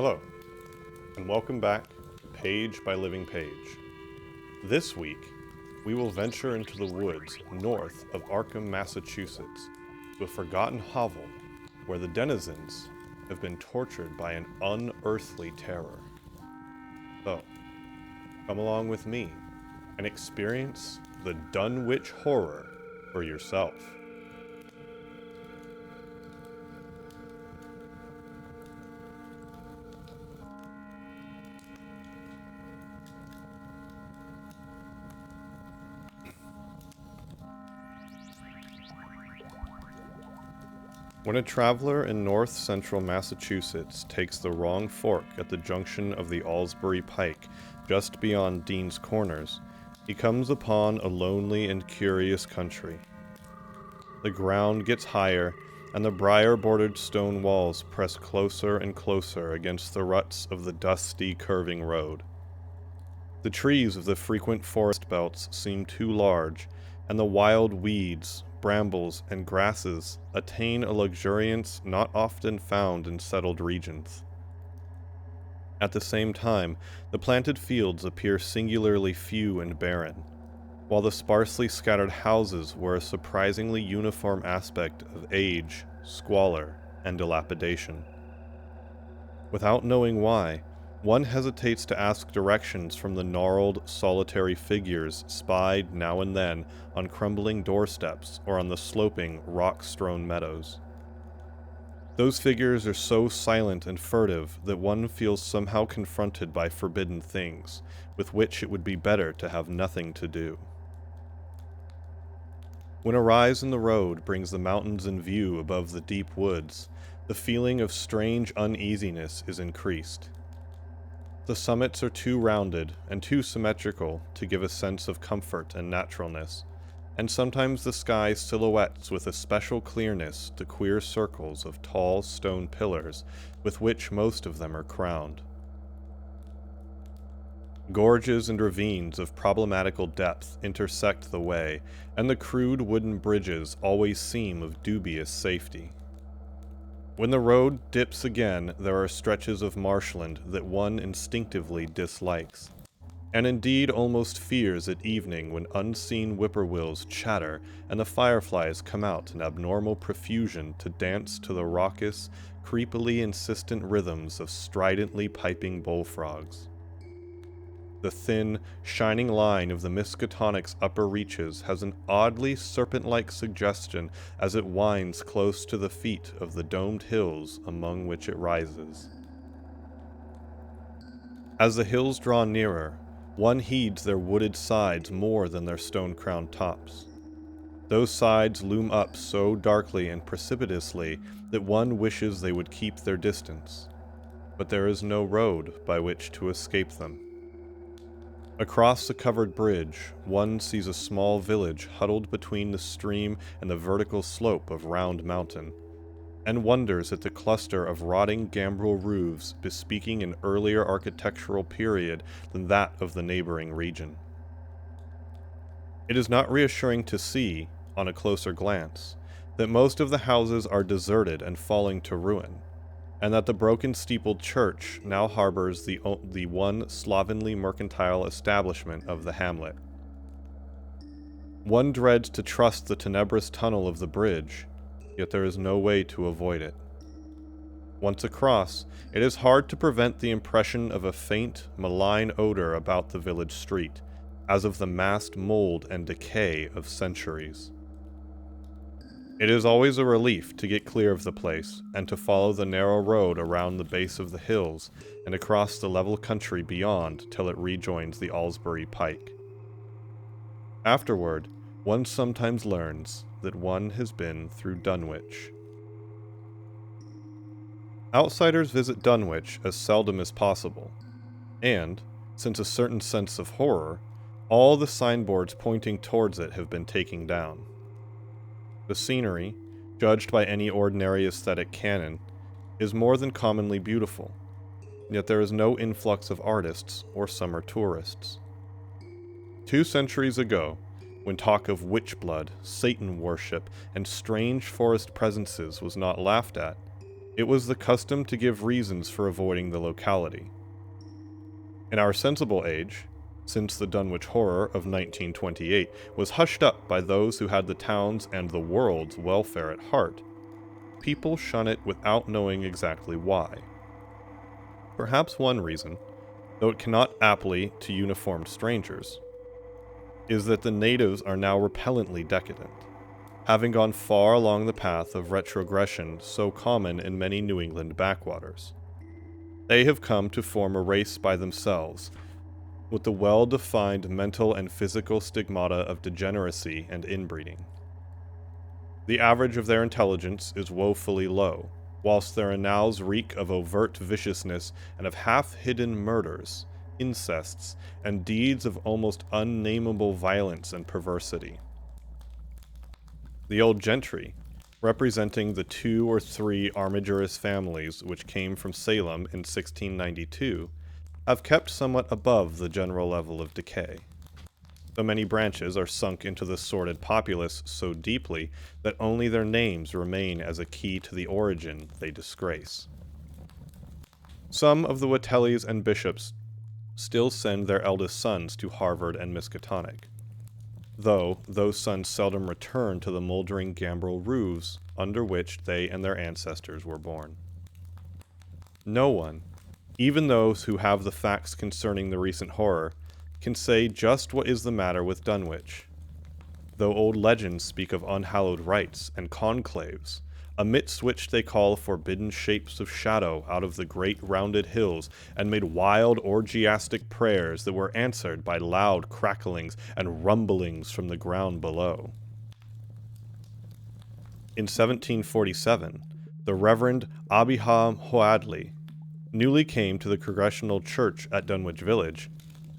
Hello, and welcome back to Page by Living Page. This week, we will venture into the woods north of Arkham, Massachusetts, to a forgotten hovel where the denizens have been tortured by an unearthly terror. So, come along with me and experience the Dunwich horror for yourself. When a traveler in north-central Massachusetts takes the wrong fork at the junction of the Alsbury Pike, just beyond Dean's Corners, he comes upon a lonely and curious country. The ground gets higher, and the briar-bordered stone walls press closer and closer against the ruts of the dusty, curving road. The trees of the frequent forest belts seem too large, and the wild weeds, brambles, and grasses attain a luxuriance not often found in settled regions. At the same time, the planted fields appear singularly few and barren, while the sparsely scattered houses wear a surprisingly uniform aspect of age, squalor, and dilapidation. Without knowing why, one hesitates to ask directions from the gnarled, solitary figures spied now and then on crumbling doorsteps or on the sloping, rock-strewn meadows. Those figures are so silent and furtive that one feels somehow confronted by forbidden things, with which it would be better to have nothing to do. When a rise in the road brings the mountains in view above the deep woods, the feeling of strange uneasiness is increased. The summits are too rounded and too symmetrical to give a sense of comfort and naturalness, and sometimes the sky silhouettes with a special clearness the queer circles of tall stone pillars with which most of them are crowned. Gorges and ravines of problematical depth intersect the way, and the crude wooden bridges always seem of dubious safety. When the road dips again, there are stretches of marshland that one instinctively dislikes, and indeed almost fears at evening when unseen whippoorwills chatter and the fireflies come out in abnormal profusion to dance to the raucous, creepily insistent rhythms of stridently piping bullfrogs. The thin, shining line of the Miskatonic's upper reaches has an oddly serpent-like suggestion as it winds close to the feet of the domed hills among which it rises. As the hills draw nearer, one heeds their wooded sides more than their stone-crowned tops. Those sides loom up so darkly and precipitously that one wishes they would keep their distance, but there is no road by which to escape them. Across the covered bridge, one sees a small village huddled between the stream and the vertical slope of Round Mountain, and wonders at the cluster of rotting gambrel roofs bespeaking an earlier architectural period than that of the neighboring region. It is not reassuring to see, on a closer glance, that most of the houses are deserted and falling to ruin, and that the broken-steepled church now harbors the one slovenly mercantile establishment of the hamlet. One dreads to trust the tenebrous tunnel of the bridge, yet there is no way to avoid it. Once across, it is hard to prevent the impression of a faint, malign odor about the village street, as of the massed mold and decay of centuries. It is always a relief to get clear of the place, and to follow the narrow road around the base of the hills and across the level country beyond till it rejoins the Alsbury Pike. Afterward, one sometimes learns that one has been through Dunwich. Outsiders visit Dunwich as seldom as possible, and, since a certain sense of horror, all the signboards pointing towards it have been taken down. The scenery, judged by any ordinary aesthetic canon, is more than commonly beautiful, yet there is no influx of artists or summer tourists. 2 centuries ago, when talk of witch blood, Satan worship, and strange forest presences was not laughed at, it was the custom to give reasons for avoiding the locality. In our sensible age, since the Dunwich Horror of 1928 was hushed up by those who had the town's and the world's welfare at heart, people shun it without knowing exactly why. Perhaps one reason, though it cannot aptly to uniformed strangers, is that the natives are now repellently decadent, having gone far along the path of retrogression so common in many New England backwaters. They have come to form a race by themselves, with the well-defined mental and physical stigmata of degeneracy and inbreeding. The average of their intelligence is woefully low, whilst their annals reek of overt viciousness and of half-hidden murders, incests, and deeds of almost unnameable violence and perversity. The old gentry, representing the 2 or 3 armigerous families which came from Salem in 1692, have kept somewhat above the general level of decay, though many branches are sunk into the sordid populace so deeply that only their names remain as a key to the origin they disgrace. Some of the Watellis and bishops still send their eldest sons to Harvard and Miskatonic, though those sons seldom return to the moldering gambrel roofs under which they and their ancestors were born. No one, even those who have the facts concerning the recent horror, can say just what is the matter with Dunwich, though old legends speak of unhallowed rites and conclaves, amidst which they call forbidden shapes of shadow out of the great rounded hills, and made wild orgiastic prayers that were answered by loud cracklings and rumblings from the ground below. In 1747, the Reverend Abiham Hoadley, newly came to the Congregational Church at Dunwich Village,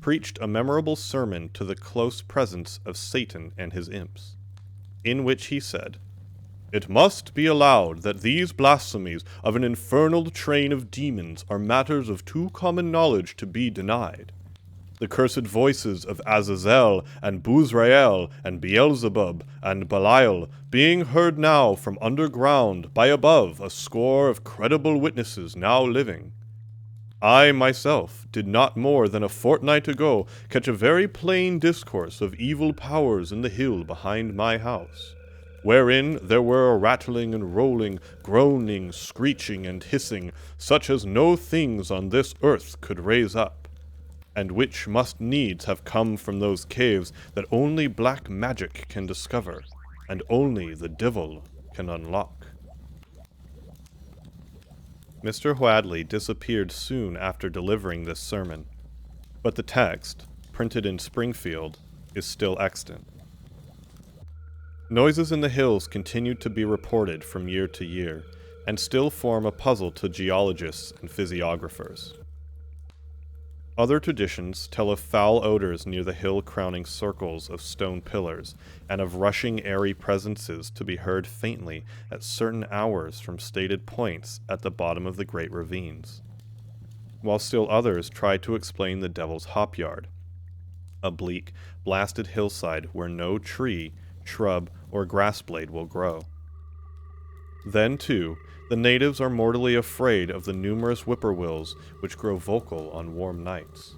preached a memorable sermon to the close presence of Satan and his imps, in which he said, "It must be allowed that these blasphemies of an infernal train of demons are matters of too common knowledge to be denied. The cursed voices of Azazel and Buzrael and Beelzebub and Belial being heard now from underground by above a score of credible witnesses now living. I myself did not more than a fortnight ago catch a very plain discourse of evil powers in the hill behind my house, wherein there were a rattling and rolling, groaning, screeching, and hissing, such as no things on this earth could raise up, and which must needs have come from those caves that only black magic can discover, and only the devil can unlock." Mr. Hoadley disappeared soon after delivering this sermon, but the text, printed in Springfield, is still extant. Noises in the hills continued to be reported from year to year, and still form a puzzle to geologists and physiographers. Other traditions tell of foul odors near the hill-crowning circles of stone pillars, and of rushing airy presences to be heard faintly at certain hours from stated points at the bottom of the great ravines, while still others try to explain the Devil's Hop Yard, a bleak, blasted hillside where no tree, shrub, or grass blade will grow. Then, too, the natives are mortally afraid of the numerous whippoorwills which grow vocal on warm nights.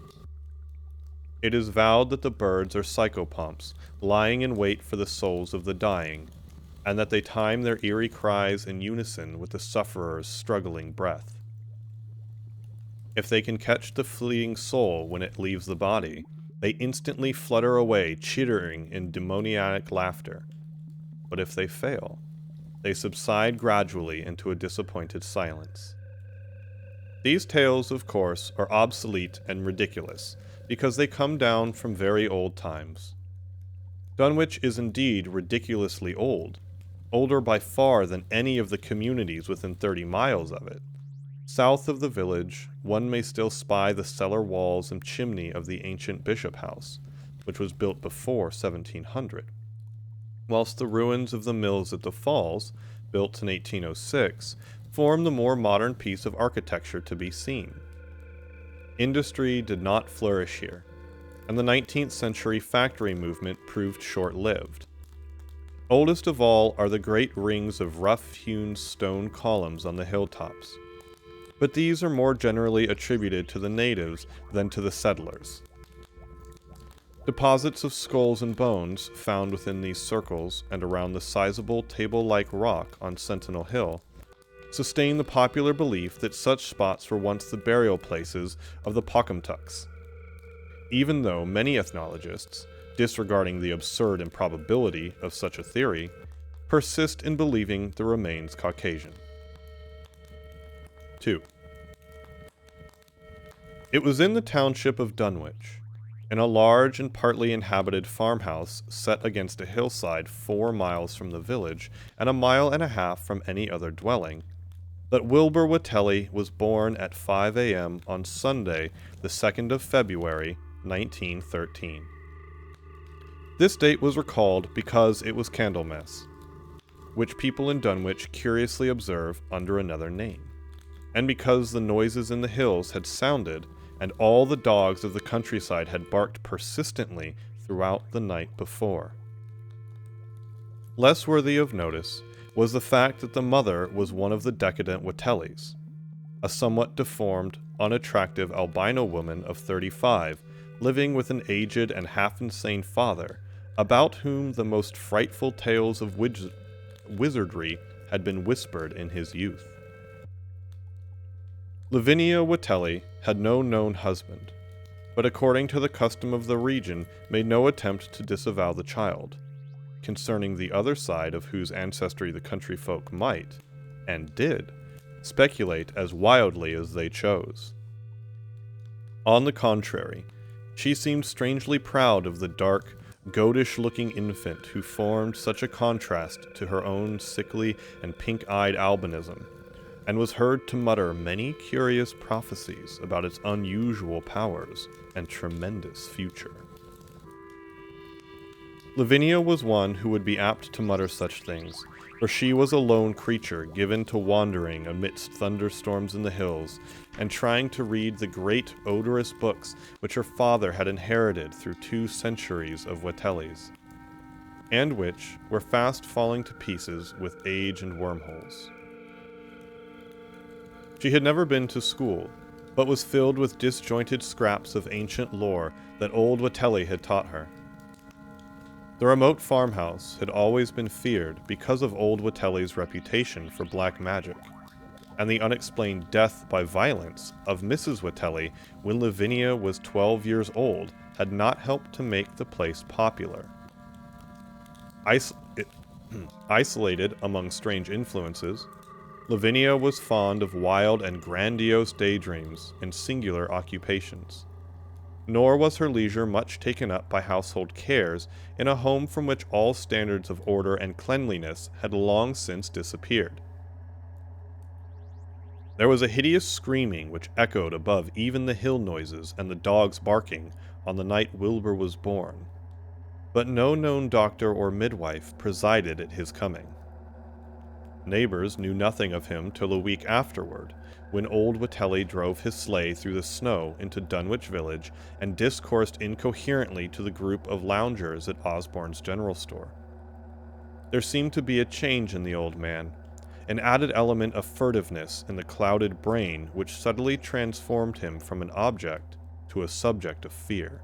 It is vowed that the birds are psychopomps, lying in wait for the souls of the dying, and that they time their eerie cries in unison with the sufferer's struggling breath. If they can catch the fleeing soul when it leaves the body, they instantly flutter away, chittering in demoniac laughter. But if they fail, they subside gradually into a disappointed silence. These tales, of course, are obsolete and ridiculous, because they come down from very old times. Dunwich is indeed ridiculously old, older by far than any of the communities within 30 miles of it. South of the village, one may still spy the cellar walls and chimney of the ancient Bishop House, which was built before 1700. Whilst the ruins of the mills at the Falls, built in 1806, form the more modern piece of architecture to be seen. Industry did not flourish here, and the 19th century factory movement proved short-lived. Oldest of all are the great rings of rough-hewn stone columns on the hilltops, but these are more generally attributed to the natives than to the settlers. Deposits of skulls and bones found within these circles and around the sizable table-like rock on Sentinel Hill sustain the popular belief that such spots were once the burial places of the Pocumtucks, even though many ethnologists, disregarding the absurd improbability of such a theory, persist in believing the remains Caucasian. 2. It was in the township of Dunwich, in a large and partly inhabited farmhouse set against a hillside 4 miles from the village and 1.5 miles from any other dwelling, that Wilbur Watelli was born at 5 a.m. on Sunday, the 2nd of February, 1913. This date was recalled because it was Candlemas, which people in Dunwich curiously observe under another name, and because the noises in the hills had sounded and all the dogs of the countryside had barked persistently throughout the night before. Less worthy of notice was the fact that the mother was one of the decadent Watellis, a somewhat deformed, unattractive albino woman of 35, living with an aged and half-insane father, about whom the most frightful tales of wizardry had been whispered in his youth. Lavinia Watelli had no known husband, but according to the custom of the region made no attempt to disavow the child, concerning the other side of whose ancestry the country folk might, and did, speculate as wildly as they chose. On the contrary, she seemed strangely proud of the dark, goatish-looking infant who formed such a contrast to her own sickly and pink-eyed albinism, and was heard to mutter many curious prophecies about its unusual powers and tremendous future. Lavinia was one who would be apt to mutter such things, for she was a lone creature given to wandering amidst thunderstorms in the hills, and trying to read the great odorous books which her father had inherited through 2 centuries of Watellis, and which were fast falling to pieces with age and wormholes. She had never been to school, but was filled with disjointed scraps of ancient lore that old Watelli had taught her. The remote farmhouse had always been feared because of old Watelli's reputation for black magic, and the unexplained death by violence of Mrs. Watelli when Lavinia was 12 years old had not helped to make the place popular. Isolated among strange influences, Lavinia was fond of wild and grandiose daydreams and singular occupations. Nor was her leisure much taken up by household cares in a home from which all standards of order and cleanliness had long since disappeared. There was a hideous screaming which echoed above even the hill noises and the dogs barking on the night Wilbur was born, but no known doctor or midwife presided at his coming. Neighbors knew nothing of him till a week afterward, when old Watelli drove his sleigh through the snow into Dunwich village and discoursed incoherently to the group of loungers at Osborne's general store. There seemed to be a change in the old man, an added element of furtiveness in the clouded brain which subtly transformed him from an object to a subject of fear,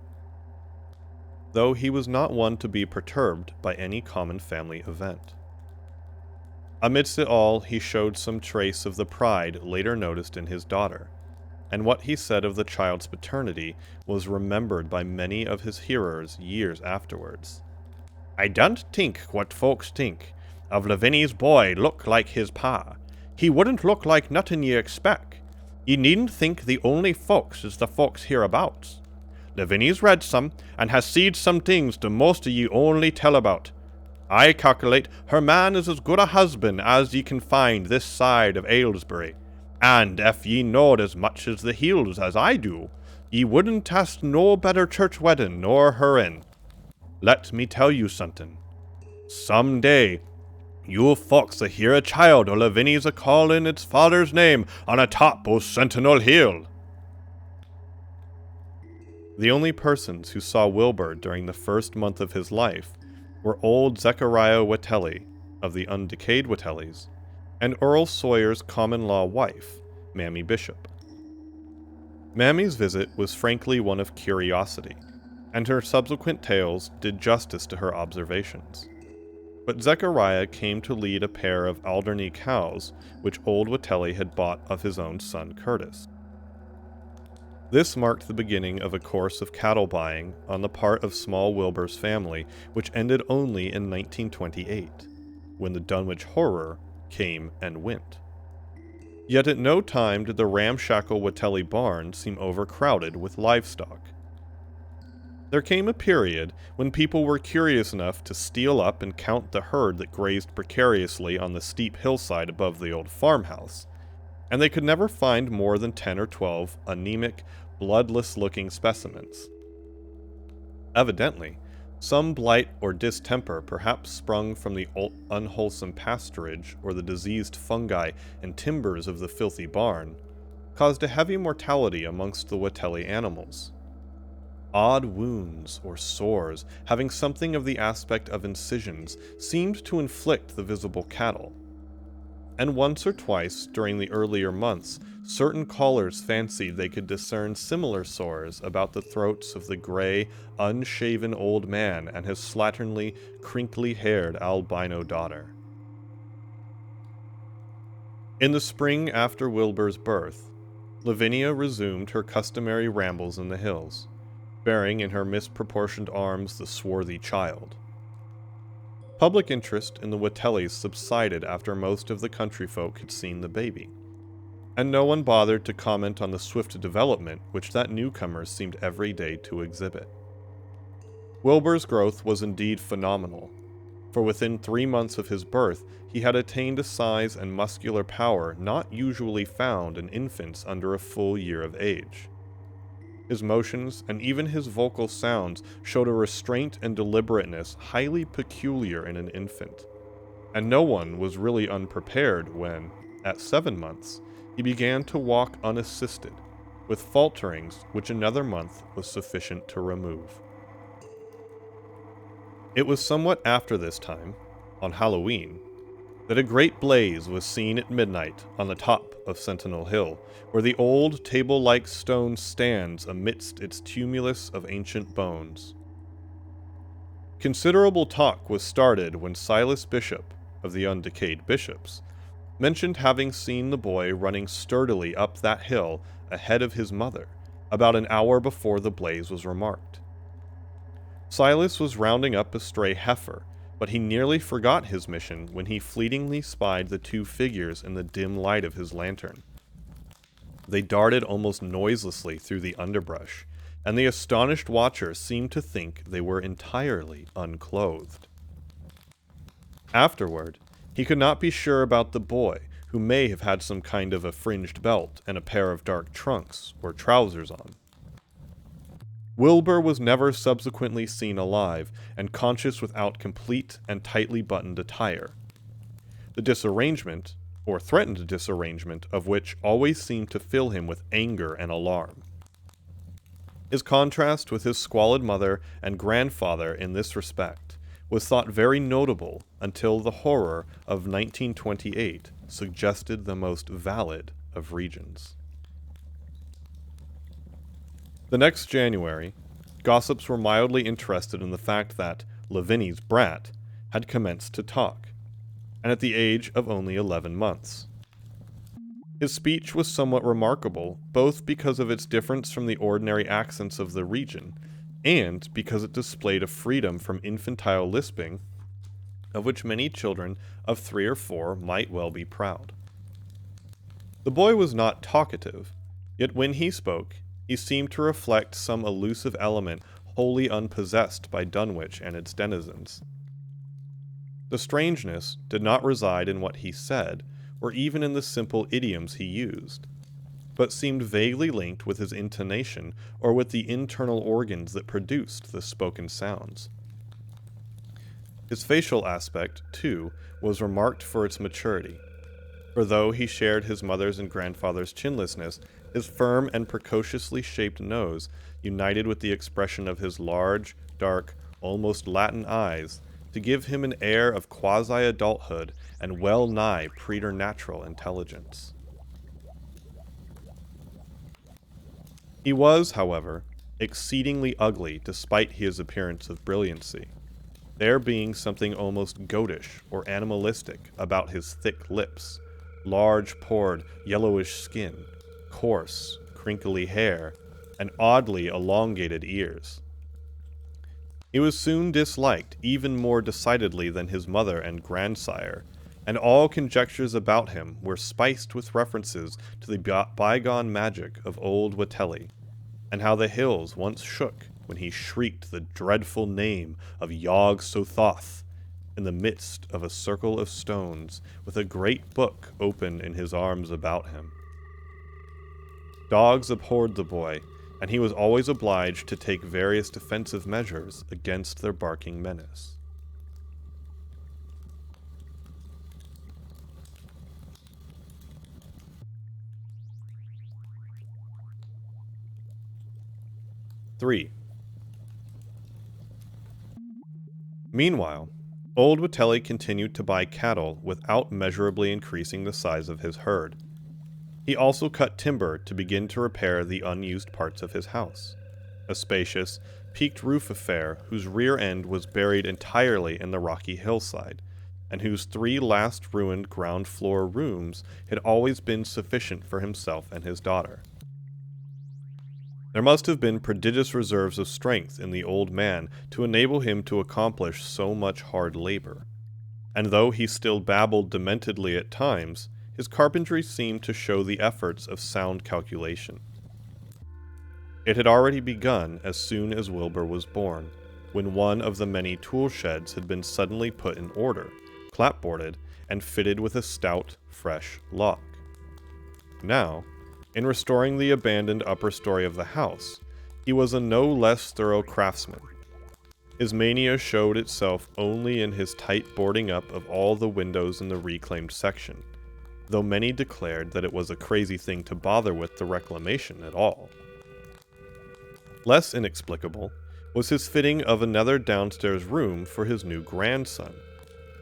though he was not one to be perturbed by any common family event. Amidst it all, he showed some trace of the pride later noticed in his daughter, and what he said of the child's paternity was remembered by many of his hearers years afterwards. "I don't think what folks think of Lavinia's boy look like his pa. He wouldn't look like nothin' ye expect. Ye needn't think the only folks is the folks hereabouts. Lavinia's read some, and has seed some things the most of ye only tell about. I calculate her man is as good a husband as ye can find this side of Aylesbury, and if ye knowed as much as the hills as I do, ye wouldn't ask no better church wedding nor her in. Let me tell you somethin'. Some day, you folks'll hear a child o' Lavinia's a-callin' its father's name on a top o' Sentinel Hill." The only persons who saw Wilbur during the first month of his life were old Zechariah Watelli of the undecayed Watellis, and Earl Sawyer's common-law wife, Mammy Bishop. Mammy's visit was frankly one of curiosity, and her subsequent tales did justice to her observations. But Zechariah came to lead a pair of Alderney cows which old Watelli had bought of his own son Curtis. This marked the beginning of a course of cattle buying on the part of small Wilbur's family, which ended only in 1928, when the Dunwich horror came and went. Yet at no time did the ramshackle Watelli barn seem overcrowded with livestock. There came a period when people were curious enough to steal up and count the herd that grazed precariously on the steep hillside above the old farmhouse, and they could never find more than 10 or 12 anemic, bloodless-looking specimens. Evidently, some blight or distemper perhaps sprung from the unwholesome pasturage or the diseased fungi and timbers of the filthy barn, caused a heavy mortality amongst the Watelli animals. Odd wounds or sores, having something of the aspect of incisions, seemed to inflict the visible cattle. And once or twice during the earlier months, certain callers fancied they could discern similar sores about the throats of the gray, unshaven old man and his slatternly, crinkly-haired albino daughter. In the spring after Wilbur's birth, Lavinia resumed her customary rambles in the hills, bearing in her misproportioned arms the swarthy child. Public interest in the Watellis subsided after most of the country folk had seen the baby, and no one bothered to comment on the swift development which that newcomer seemed every day to exhibit. Wilbur's growth was indeed phenomenal, for within 3 months of his birth he had attained a size and muscular power not usually found in infants under a full year of age. His motions and even his vocal sounds showed a restraint and deliberateness highly peculiar in an infant, and no one was really unprepared when, at 7 months, he began to walk unassisted, with falterings which another month was sufficient to remove. It was somewhat after this time, on Halloween, that a great blaze was seen at midnight on the top of Sentinel Hill, where the old table-like stone stands amidst its tumulus of ancient bones. Considerable talk was started when Silas Bishop, of the undecayed bishops, mentioned having seen the boy running sturdily up that hill ahead of his mother, about an hour before the blaze was remarked. Silas was rounding up a stray heifer, but he nearly forgot his mission when he fleetingly spied the 2 figures in the dim light of his lantern. They darted almost noiselessly through the underbrush, and the astonished watcher seemed to think they were entirely unclothed. Afterward, he could not be sure about the boy, who may have had some kind of a fringed belt and a pair of dark trunks or trousers on. Wilbur was never subsequently seen alive and conscious without complete and tightly buttoned attire. The disarrangement, or threatened disarrangement, of which always seemed to fill him with anger and alarm. His contrast with his squalid mother and grandfather in this respect was thought very notable until the horror of 1928 suggested the most valid of regions. The next January, gossips were mildly interested in the fact that Lavinia's brat had commenced to talk, and at the age of only 11 months. His speech was somewhat remarkable, both because of its difference from the ordinary accents of the region, and because it displayed a freedom from infantile lisping, of which many children of 3 or 4 might well be proud. The boy was not talkative, yet when he spoke, he seemed to reflect some elusive element wholly unpossessed by Dunwich and its denizens. The strangeness did not reside in what he said, or even in the simple idioms he used, but seemed vaguely linked with his intonation or with the internal organs that produced the spoken sounds. His facial aspect, too, was remarked for its maturity, for though he shared his mother's and grandfather's chinlessness, his firm and precociously shaped nose, united with the expression of his large, dark, almost Latin eyes, to give him an air of quasi-adulthood and well-nigh preternatural intelligence. He was, however, exceedingly ugly despite his appearance of brilliancy, there being something almost goatish or animalistic about his thick lips, large pored yellowish skin, coarse, crinkly hair, and oddly elongated ears. He was soon disliked even more decidedly than his mother and grandsire, and all conjectures about him were spiced with references to the bygone magic of old Watelli, and how the hills once shook when he shrieked the dreadful name of Yog Sothoth in the midst of a circle of stones with a great book open in his arms about him. Dogs abhorred the boy, and he was always obliged to take various defensive measures against their barking menace. Three. Meanwhile, old Watelli continued to buy cattle without measurably increasing the size of his herd. He also cut timber to begin to repair the unused parts of his house, a spacious, peaked roof affair whose rear end was buried entirely in the rocky hillside, and whose 3 last ruined ground floor rooms had always been sufficient for himself and his daughter. There must have been prodigious reserves of strength in the old man to enable him to accomplish so much hard labor, and though he still babbled dementedly at times, his carpentry seemed to show the efforts of sound calculation. It had already begun as soon as Wilbur was born, when one of the many tool sheds had been suddenly put in order, clapboarded, and fitted with a stout, fresh lock. Now, in restoring the abandoned upper story of the house, he was a no less thorough craftsman. His mania showed itself only in his tight boarding up of all the windows in the reclaimed section, though many declared that it was a crazy thing to bother with the reclamation at all. Less inexplicable was his fitting of another downstairs room for his new grandson,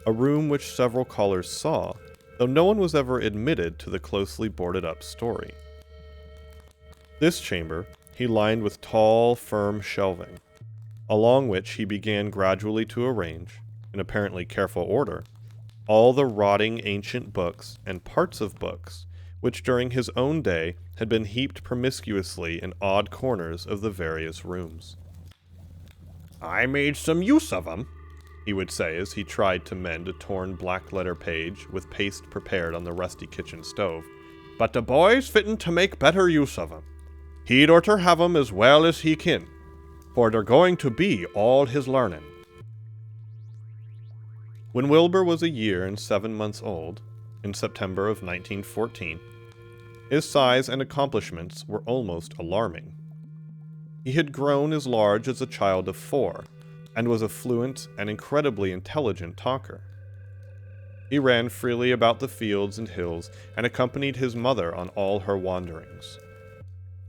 a room which several callers saw, though no one was ever admitted to the closely boarded up story. This chamber he lined with tall, firm shelving, along which he began gradually to arrange, in apparently careful order, all the rotting ancient books and parts of books which during his own day had been heaped promiscuously in odd corners of the various rooms. "I made some use of 'em," he would say as he tried to mend a torn black-letter page with paste prepared on the rusty kitchen stove, "but the boy's fittin' to make better use of 'em. He'd orter have 'em as well as he kin, for they're going to be all his learnin'." When Wilbur was a year and 7 months old, in September of 1914, his size and accomplishments were almost alarming. He had grown as large as a child of 4, and was a fluent and incredibly intelligent talker. He ran freely about the fields and hills and accompanied his mother on all her wanderings.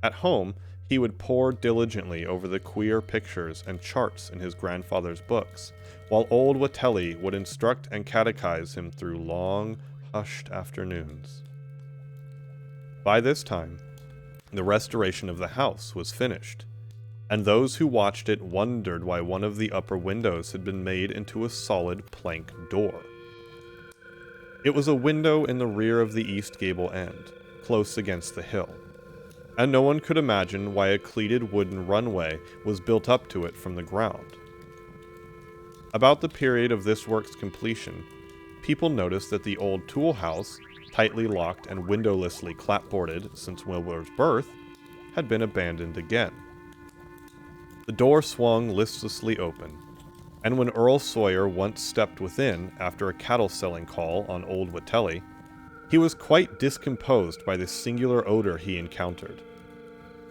At home, he would pore diligently over the queer pictures and charts in his grandfather's books, while old Watelli would instruct and catechize him through long, hushed afternoons. By this time, the restoration of the house was finished, and those who watched it wondered why one of the upper windows had been made into a solid plank door. It was a window in the rear of the east gable end, close against the hill, and no one could imagine why a cleated wooden runway was built up to it from the ground. About the period of this work's completion, people noticed that the old tool house, tightly locked and windowlessly clapboarded since Wilbur's birth, had been abandoned again. The door swung listlessly open, and when Earl Sawyer once stepped within after a cattle-selling call on old Watelli, he was quite discomposed by the singular odor he encountered.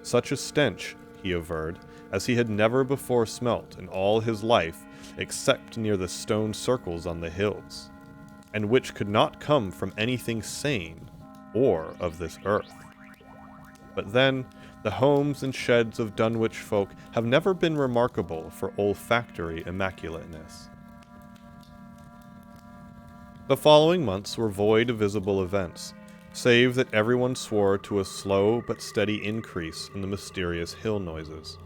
Such a stench, he averred, as he had never before smelt in all his life except near the stone circles on the hills, and which could not come from anything sane or of this earth. But then, the homes and sheds of Dunwich folk have never been remarkable for olfactory immaculateness. The following months were void of visible events, save that everyone swore to a slow but steady increase in the mysterious hill noises.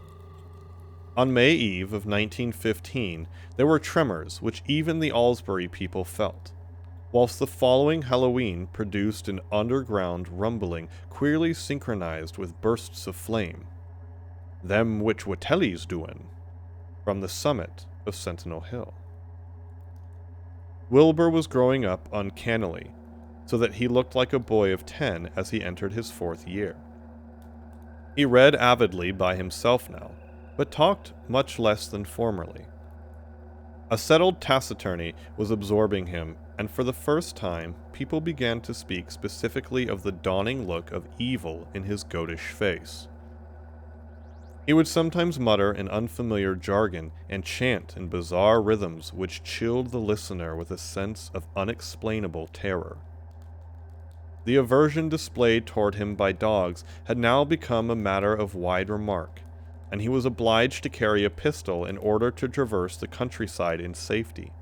On May Eve of 1915, there were tremors which even the Alsbury people felt, whilst the following Halloween produced an underground rumbling queerly synchronized with bursts of flame. "Them which Watelli's doin'," from the summit of Sentinel Hill. Wilbur was growing up uncannily, so that he looked like a boy of 10 as he entered his 4th year. He read avidly by himself now, but talked much less than formerly. A settled taciturnity was absorbing him, and for the first time, people began to speak specifically of the dawning look of evil in his goatish face. He would sometimes mutter in unfamiliar jargon and chant in bizarre rhythms which chilled the listener with a sense of unexplainable terror. The aversion displayed toward him by dogs had now become a matter of wide remark, and he was obliged to carry a pistol in order to traverse the countryside in safety.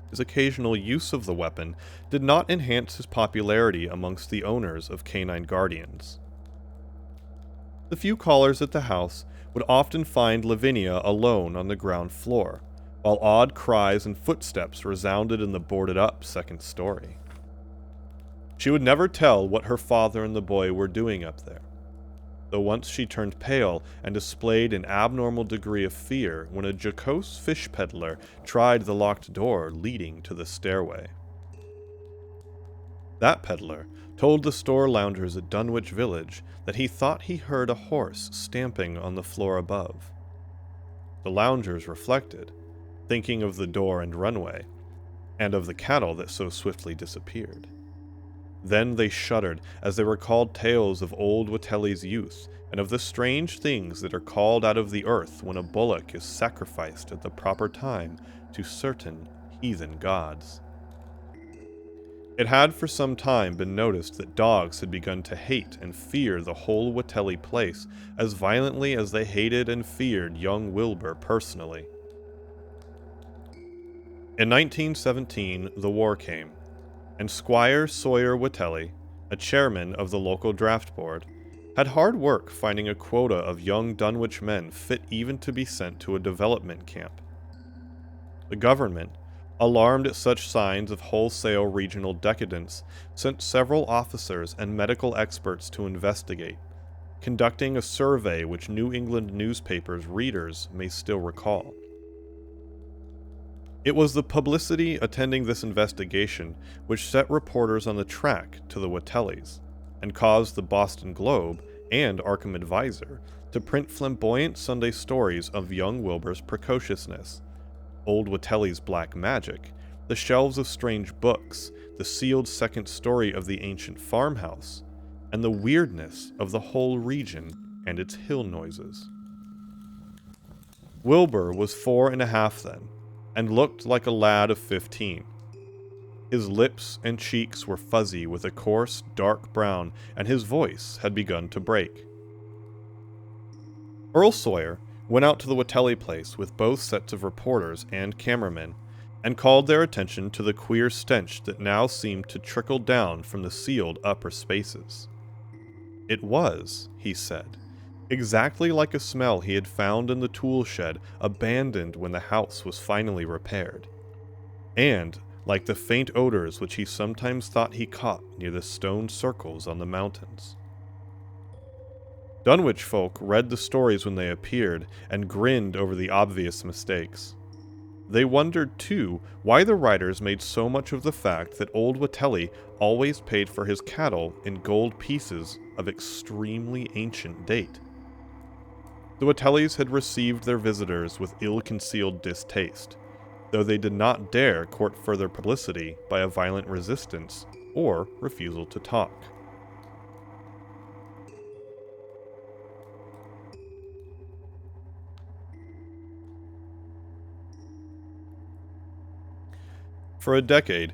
His occasional use of the weapon did not enhance his popularity amongst the owners of canine guardians. The few callers at the house would often find Lavinia alone on the ground floor, while odd cries and footsteps resounded in the boarded-up second story. She would never tell what her father and the boy were doing up there, though once she turned pale and displayed an abnormal degree of fear when a jocose fish peddler tried the locked door leading to the stairway. That peddler told the store loungers at Dunwich village that he thought he heard a horse stamping on the floor above. The loungers reflected, thinking of the door and runway, and of the cattle that so swiftly disappeared. Then they shuddered as they recalled tales of old Watelli's youth and of the strange things that are called out of the earth when a bullock is sacrificed at the proper time to certain heathen gods. It had for some time been noticed that dogs had begun to hate and fear the whole Watelli place as violently as they hated and feared young Wilbur personally. In 1917, the war came, and Squire Sawyer Watelli, a chairman of the local draft board, had hard work finding a quota of young Dunwich men fit even to be sent to a development camp. The government, alarmed at such signs of wholesale regional decadence, sent several officers and medical experts to investigate, conducting a survey which New England newspapers' readers may still recall. It was the publicity attending this investigation which set reporters on the track to the Watellis, and caused the Boston Globe and Arkham Advisor to print flamboyant Sunday stories of young Wilbur's precociousness, old Watelli's black magic, the shelves of strange books, the sealed second story of the ancient farmhouse, and the weirdness of the whole region and its hill noises. Wilbur was 4.5 then, and looked like a lad of 15. His lips and cheeks were fuzzy with a coarse, dark brown, and his voice had begun to break. Earl Sawyer went out to the Watelli place with both sets of reporters and cameramen, and called their attention to the queer stench that now seemed to trickle down from the sealed upper spaces. It was, he said, exactly like a smell he had found in the tool shed abandoned when the house was finally repaired, and like the faint odors which he sometimes thought he caught near the stone circles on the mountains. Dunwich folk read the stories when they appeared and grinned over the obvious mistakes. They wondered, too, why the writers made so much of the fact that old Watelli always paid for his cattle in gold pieces of extremely ancient date. The Watellis had received their visitors with ill-concealed distaste, though they did not dare court further publicity by a violent resistance or refusal to talk. For a decade,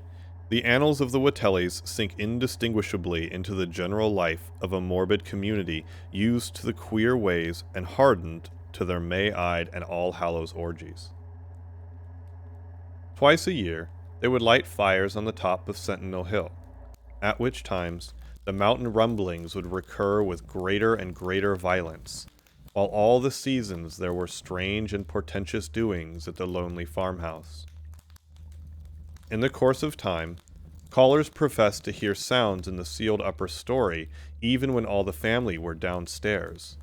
the annals of the Watellis sink indistinguishably into the general life of a morbid community used to the queer ways and hardened to their May-Ide and All-Hallows orgies. Twice a year, they would light fires on the top of Sentinel Hill, at which times the mountain rumblings would recur with greater and greater violence, while all the seasons there were strange and portentous doings at the lonely farmhouse. In the course of time, callers professed to hear sounds in the sealed upper story even when all the family were downstairs,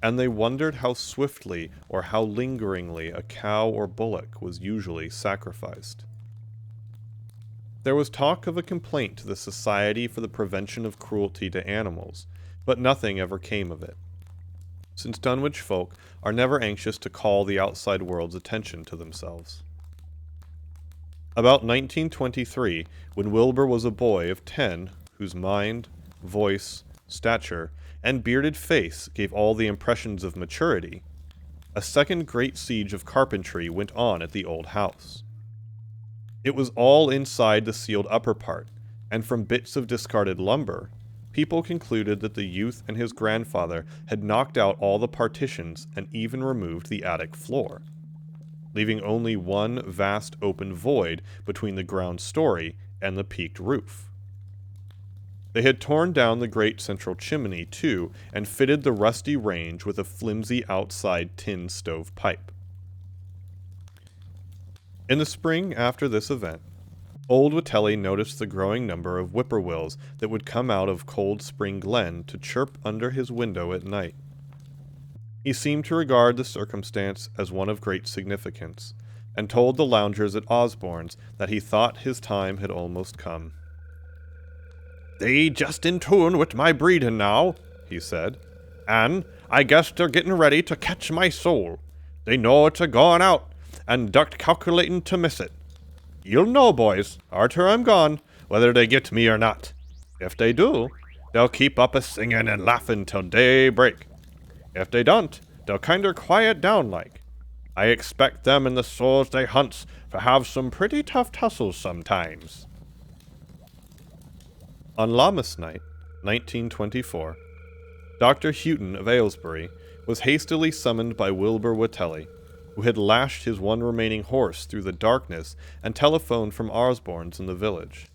and they wondered how swiftly or how lingeringly a cow or bullock was usually sacrificed. There was talk of a complaint to the Society for the Prevention of Cruelty to Animals, but nothing ever came of it, since Dunwich folk are never anxious to call the outside world's attention to themselves. About 1923, when Wilbur was a boy of 10, whose mind, voice, stature, and bearded face gave all the impressions of maturity, a second great siege of carpentry went on at the old house. It was all inside the sealed upper part, and from bits of discarded lumber, people concluded that the youth and his grandfather had knocked out all the partitions and even removed the attic floor, leaving only one vast open void between the ground story and the peaked roof. They had torn down the great central chimney, too, and fitted the rusty range with a flimsy outside tin stove pipe. In the spring after this event, old Witelli noticed the growing number of whippoorwills that would come out of Cold Spring Glen to chirp under his window at night. He seemed to regard the circumstance as one of great significance, and told the loungers at Osborne's that he thought his time had almost come. "They just in tune with my breeding now," he said, "and I guess they're getting ready to catch my soul. They know it's a-goin' out, and ducked calculating to miss it. You'll know, boys, arter I'm gone, whether they get me or not. If they do, they'll keep up a-singing and laughing till daybreak. If they don't, they'll kinder quiet down like. I expect them and the souls they hunts to have some pretty tough tussles sometimes." On Lammas night, 1924, Dr. Houghton of Aylesbury was hastily summoned by Wilbur Witelli, who had lashed his one remaining horse through the darkness and telephoned from Osborne's in the village.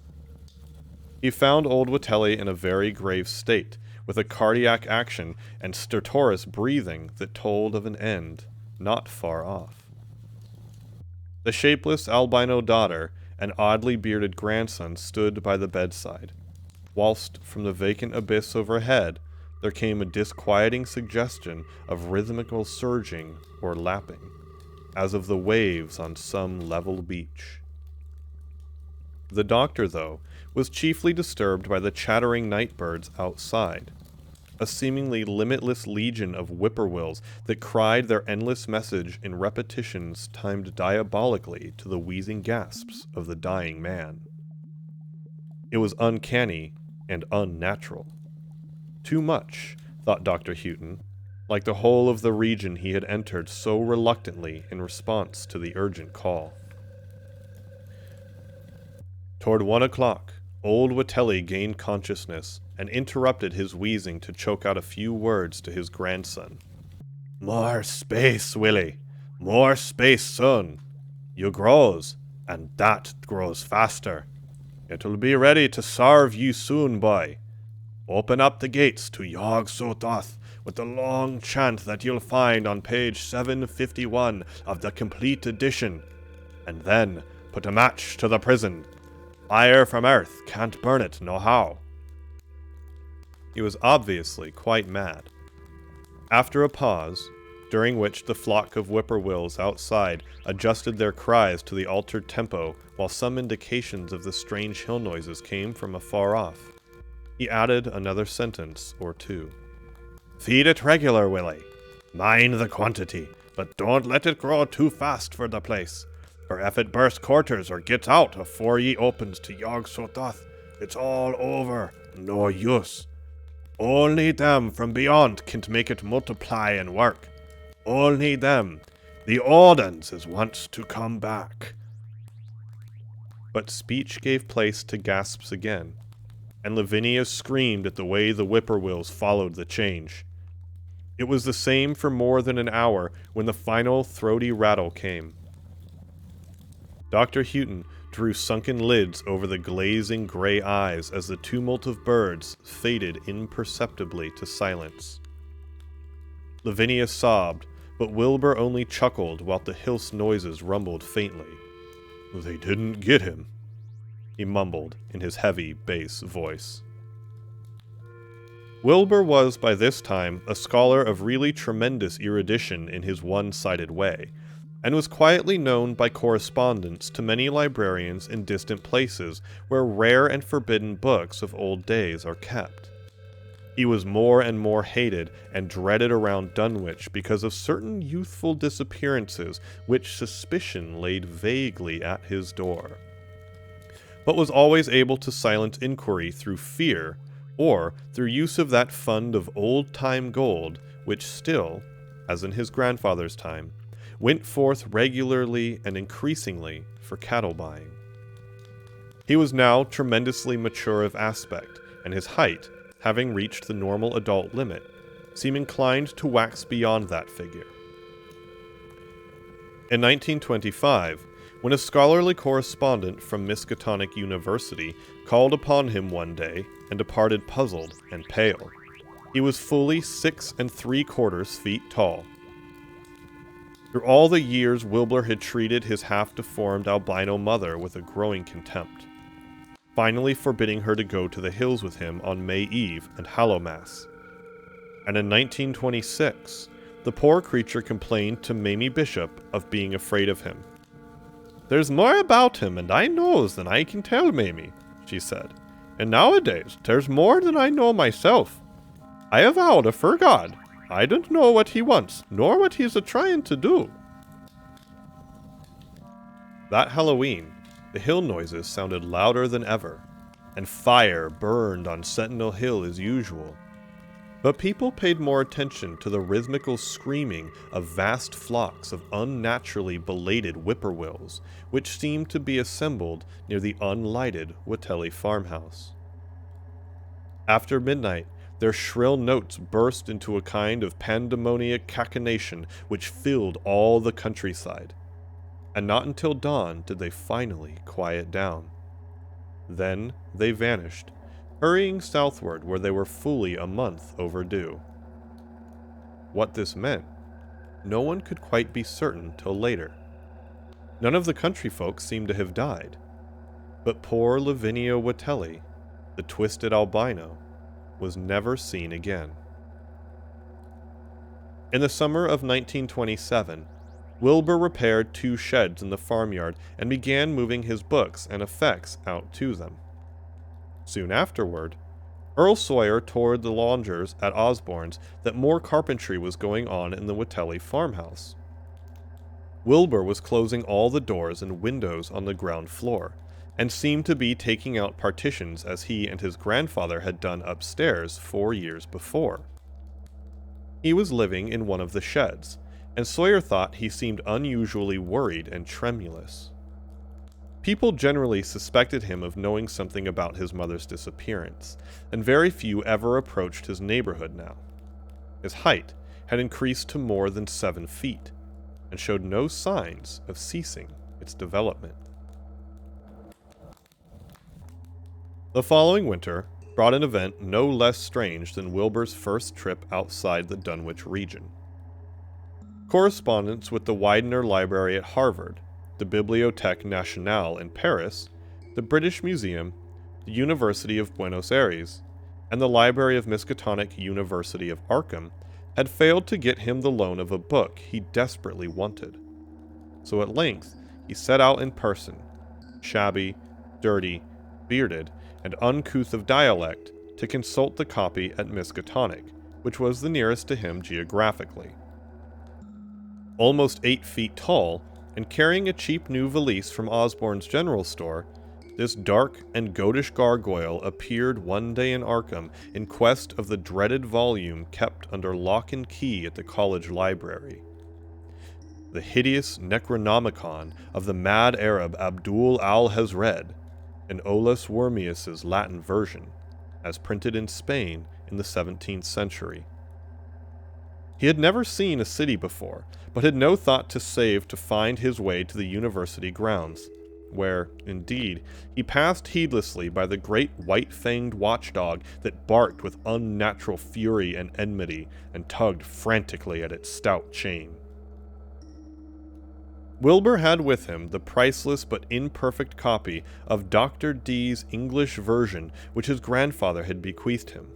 He found old Witelli in a very grave state, with a cardiac action and stertorous breathing that told of an end not far off. The shapeless albino daughter and oddly bearded grandson stood by the bedside, whilst from the vacant abyss overhead there came a disquieting suggestion of rhythmical surging or lapping, as of the waves on some level beach. The doctor, though, was chiefly disturbed by the chattering night birds outside, a seemingly limitless legion of whippoorwills that cried their endless message in repetitions timed diabolically to the wheezing gasps of the dying man. It was uncanny and unnatural. Too much, thought Dr. Houghton, like the whole of the region he had entered so reluctantly in response to the urgent call. Toward 1 o'clock, old Witelli gained consciousness and interrupted his wheezing to choke out a few words to his grandson. "More space, Willie. More space, son. You grows, and that grows faster. It'll be ready to sarve you soon, boy. Open up the gates to Yog Sothoth with the long chant that you'll find on page 751 of the complete edition, and then put a match to the prison. Fire from earth can't burn it nohow." He was obviously quite mad. After a pause, during which the flock of whippoorwills outside adjusted their cries to the altered tempo while some indications of the strange hill noises came from afar off, he added another sentence or two. "Feed it regular, Willie. Mind the quantity, but don't let it grow too fast for the place. For if it bursts quarters or gets out afore ye opens to Yog Sothoth, it's all over, no use. Only them from beyond can't make it multiply and work. Only them, the old uns, is wants to come back." But speech gave place to gasps again, and Lavinia screamed at the way the whippoorwills followed the change. It was the same for more than an hour when the final throaty rattle came. Dr. Houghton drew sunken lids over the glazing gray eyes as the tumult of birds faded imperceptibly to silence. Lavinia sobbed, but Wilbur only chuckled while the hill's noises rumbled faintly. "They didn't get him," he mumbled in his heavy bass voice. Wilbur was, by this time, a scholar of really tremendous erudition in his one-sided way, and was quietly known by correspondence to many librarians in distant places where rare and forbidden books of old days are kept. He was more and more hated and dreaded around Dunwich because of certain youthful disappearances which suspicion laid vaguely at his door, but was always able to silence inquiry through fear, or through use of that fund of old-time gold which still, as in his grandfather's time, went forth regularly and increasingly for cattle buying. He was now tremendously mature of aspect, and his height, having reached the normal adult limit, seemed inclined to wax beyond that figure. In 1925, when a scholarly correspondent from Miskatonic University called upon him one day and departed puzzled and pale, he was fully 6 3/4 feet tall. Through all the years, Wilbur had treated his half-deformed albino mother with a growing contempt, finally forbidding her to go to the hills with him on May Eve and Hallowmass. And in 1926, the poor creature complained to Mamie Bishop of being afraid of him. "There's more about him, and I knows than I can tell, Mamie," she said. "And nowadays, there's more than I know myself. I have vowed afore God, I don't know what he wants, nor what he's a-trying to do." That Halloween, the hill noises sounded louder than ever, and fire burned on Sentinel Hill as usual. But people paid more attention to the rhythmical screaming of vast flocks of unnaturally belated whippoorwills, which seemed to be assembled near the unlighted Watelli farmhouse. After midnight, their shrill notes burst into a kind of pandemoniac cachinnation which filled all the countryside, and not until dawn did they finally quiet down. Then they vanished, hurrying southward where they were fully a month overdue. What this meant, no one could quite be certain till later. None of the country folk seemed to have died, but poor Lavinia Watelli, the twisted albino, was never seen again. In the summer of 1927, Wilbur repaired 2 sheds in the farmyard and began moving his books and effects out to them. Soon afterward, Earl Sawyer told the lodgers at Osborne's that more carpentry was going on in the Watelli farmhouse. Wilbur was closing all the doors and windows on the ground floor, and seemed to be taking out partitions as he and his grandfather had done upstairs 4 years before. He was living in one of the sheds, and Sawyer thought he seemed unusually worried and tremulous. People generally suspected him of knowing something about his mother's disappearance, and very few ever approached his neighborhood now. His height had increased to more than 7 feet, and showed no signs of ceasing its development. The following winter brought an event no less strange than Wilbur's first trip outside the Dunwich region. Correspondence with the Widener Library at Harvard, the Bibliothèque Nationale in Paris, the British Museum, the University of Buenos Aires, and the Library of Miskatonic University of Arkham had failed to get him the loan of a book he desperately wanted. So at length he set out in person, shabby, dirty, bearded, and uncouth of dialect, to consult the copy at Miskatonic, which was the nearest to him geographically. Almost 8 feet tall, and carrying a cheap new valise from Osborne's general store, this dark and goatish gargoyle appeared one day in Arkham in quest of the dreaded volume kept under lock and key at the college library. The hideous Necronomicon of the mad Arab Abdul al-Hazred, in Olaus Wormius's Latin version, as printed in Spain in the 17th century. He had never seen a city before, but had no thought to save to find his way to the university grounds, where, indeed, he passed heedlessly by the great white-fanged watchdog that barked with unnatural fury and enmity and tugged frantically at its stout chain. Wilbur had with him the priceless but imperfect copy of Dr. Dee's English version which his grandfather had bequeathed him,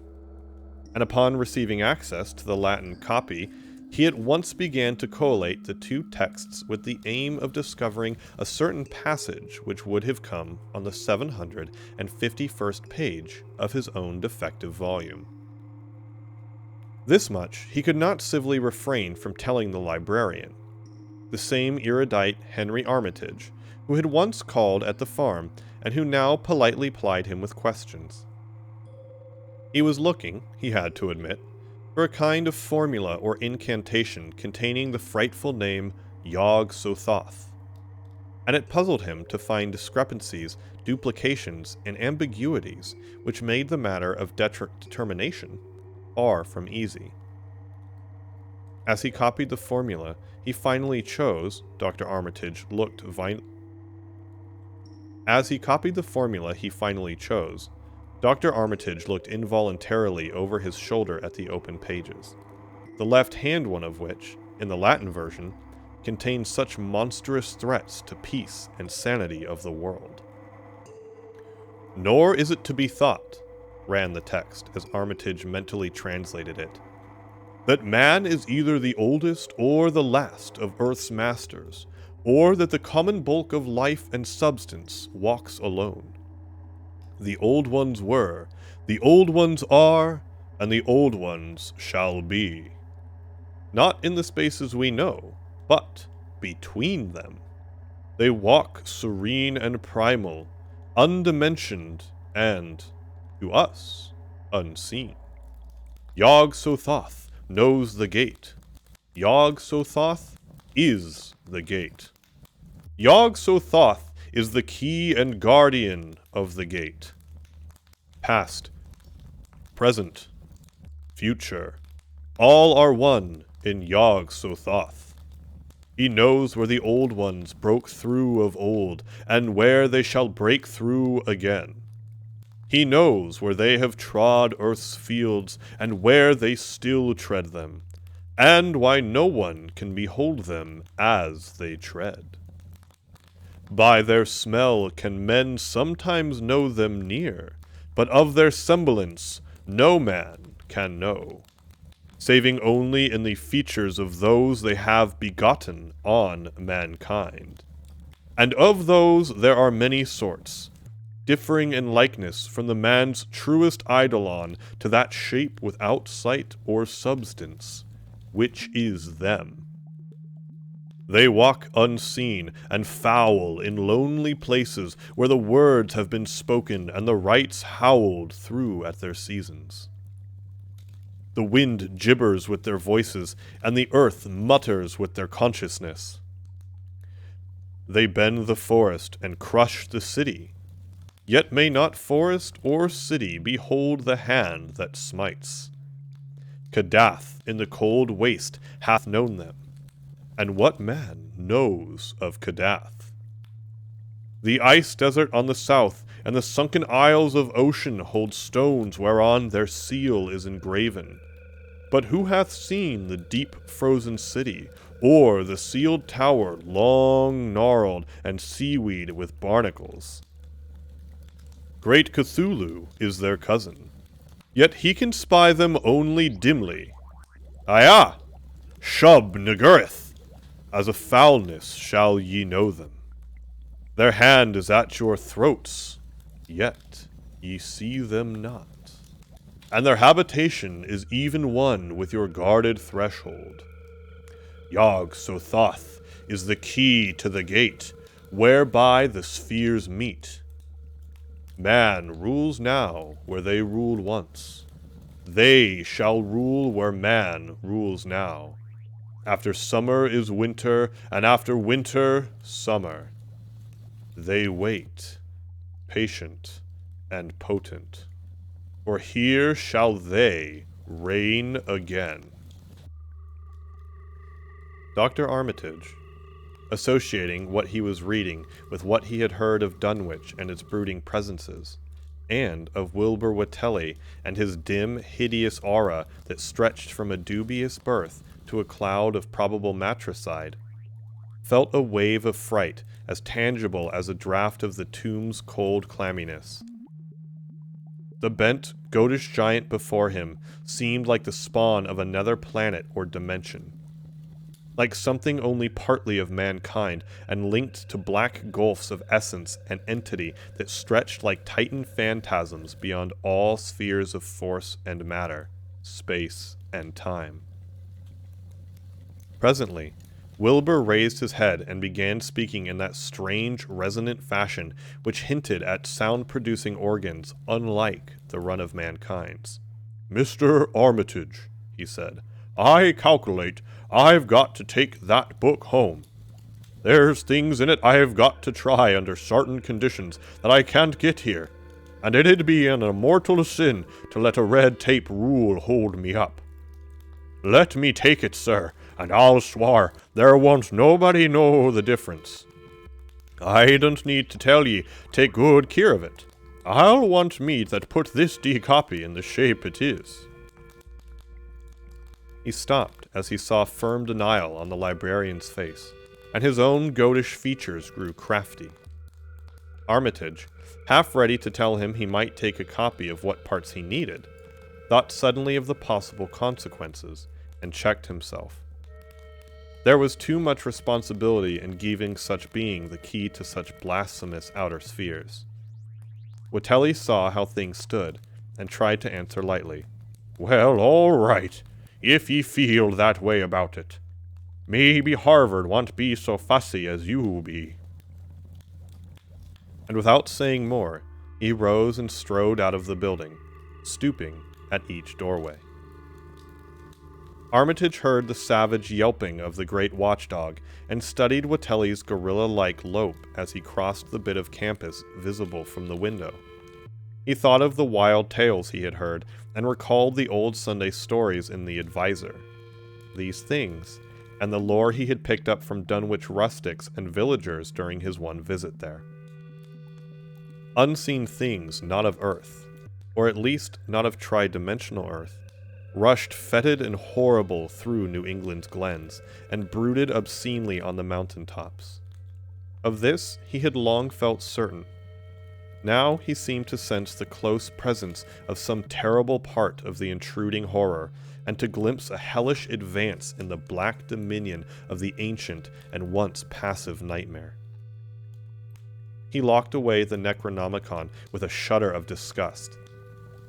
and upon receiving access to the Latin copy, he at once began to collate the two texts with the aim of discovering a certain passage which would have come on the 751st page of his own defective volume. This much he could not civilly refrain from telling the librarian, the same erudite Henry Armitage, who had once called at the farm, and who now politely plied him with questions. He was looking, he had to admit, for a kind of formula or incantation containing the frightful name Yog-Sothoth, and it puzzled him to find discrepancies, duplications, and ambiguities which made the matter of determination far from easy. As he copied the formula, he finally chose, Dr. Armitage looked involuntarily over his shoulder at the open pages, the left-hand one of which, in the Latin version, contained such monstrous threats to peace and sanity of the world. "Nor is it to be thought," ran the text as Armitage mentally translated it, "that man is either the oldest or the last of earth's masters, or that the common bulk of life and substance walks alone. The old ones were, the old ones are, and the old ones shall be. Not in the spaces we know, but between them. They walk serene and primal, undimensioned and, to us, unseen. Yog-Sothoth knows the gate. Yog-Sothoth is the gate. Yog-Sothoth is the key and guardian of the gate. Past, present, future, all are one in Yog-Sothoth. He knows where the old ones broke through of old, and where they shall break through again. He knows where they have trod earth's fields, and where they still tread them, and why no one can behold them as they tread. By their smell can men sometimes know them near, but of their semblance no man can know, saving only in the features of those they have begotten on mankind. And of those there are many sorts, differing in likeness from the man's truest eidolon to that shape without sight or substance, which is them. They walk unseen and foul in lonely places where the words have been spoken and the rites howled through at their seasons. The wind gibbers with their voices, and the earth mutters with their consciousness. They bend the forest and crush the city, yet may not forest or city behold the hand that smites. Kadath in the cold waste hath known them, and what man knows of Kadath? The ice desert on the south and the sunken isles of ocean hold stones whereon their seal is engraven. But who hath seen the deep frozen city, or the sealed tower long gnarled and seaweed with barnacles? Great Cthulhu is their cousin, yet he can spy them only dimly. Ayah! Shub-Nagurith! As a foulness shall ye know them. Their hand is at your throats, yet ye see them not. And their habitation is even one with your guarded threshold. Yog-Sothoth is the key to the gate, whereby the spheres meet. Man rules now where they ruled once. They shall rule where man rules now. After summer is winter, and after winter, summer. They wait, patient and potent, for here shall they reign again. Dr. Armitage, associating what he was reading with what he had heard of Dunwich and its brooding presences, and of Wilbur Watelli and his dim, hideous aura that stretched from a dubious birth to a cloud of probable matricide, felt a wave of fright as tangible as a draught of the tomb's cold clamminess. The bent, goatish giant before him seemed like the spawn of another planet or dimension, like something only partly of mankind and linked to black gulfs of essence and entity that stretched like titan phantasms beyond all spheres of force and matter, space and time. Presently, Wilbur raised his head and began speaking in that strange, resonant fashion which hinted at sound-producing organs unlike the run of mankind's. "Mr. Armitage," he said, "I calculate I've got to take that book home. There's things in it I've got to try under certain conditions that I can't get here, and it'd be an immortal sin to let a red tape rule hold me up. Let me take it, sir, and I'll swar there won't nobody know the difference. I don't need to tell ye, take good care of it. I'll want meat that put this copy in the shape it is." He stopped as he saw firm denial on the librarian's face, and his own goatish features grew crafty. Armitage, half ready to tell him he might take a copy of what parts he needed, thought suddenly of the possible consequences, and checked himself. There was too much responsibility in giving such being the key to such blasphemous outer spheres. Watelli saw how things stood, and tried to answer lightly. "Well, all right, if ye feel that way about it. Maybe Harvard won't be so fussy as you be." And without saying more, he rose and strode out of the building, stooping at each doorway. Armitage heard the savage yelping of the great watchdog and studied Watelli's gorilla-like lope as he crossed the bit of campus visible from the window. He thought of the wild tales he had heard and recalled the old Sunday stories in the Advisor. These things, and the lore he had picked up from Dunwich rustics and villagers during his one visit there. Unseen things not of Earth, or at least not of tri-dimensional Earth, rushed fetid and horrible through New England's glens, and brooded obscenely on the mountain tops. Of this he had long felt certain. Now he seemed to sense the close presence of some terrible part of the intruding horror, and to glimpse a hellish advance in the black dominion of the ancient and once passive nightmare. He locked away the Necronomicon with a shudder of disgust,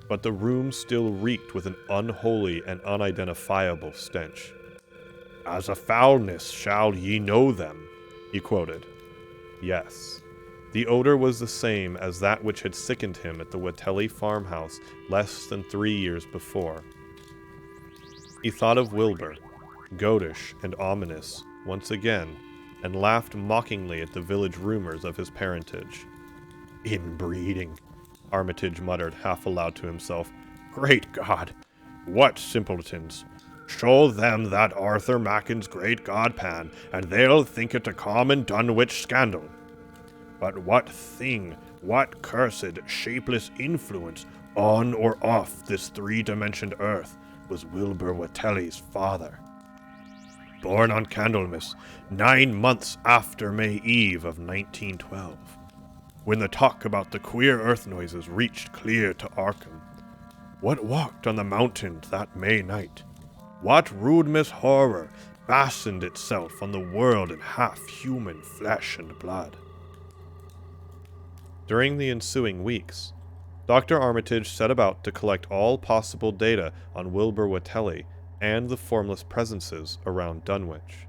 but the room still reeked with an unholy and unidentifiable stench. "As a foulness shall ye know them," he quoted. Yes, the odor was the same as that which had sickened him at the Watelli farmhouse less than 3 years before. He thought of Wilbur, goatish and ominous, once again, and laughed mockingly at the village rumors of his parentage. "Inbreeding," Armitage muttered half aloud to himself. "Great God! What simpletons! Show them that Arthur Macken's great godpan, and they'll think it a common Dunwich scandal. But what thing, what cursed, shapeless influence on or off this three-dimensioned earth was Wilbur Watelli's father? Born on Candlemas, 9 months after May Eve of 1912. When the talk about the queer earth noises reached clear to Arkham. What walked on the mountain that May night? What rude horror fastened itself on the world in half-human flesh and blood?" During the ensuing weeks, Dr. Armitage set about to collect all possible data on Wilbur Watelli and the formless presences around Dunwich.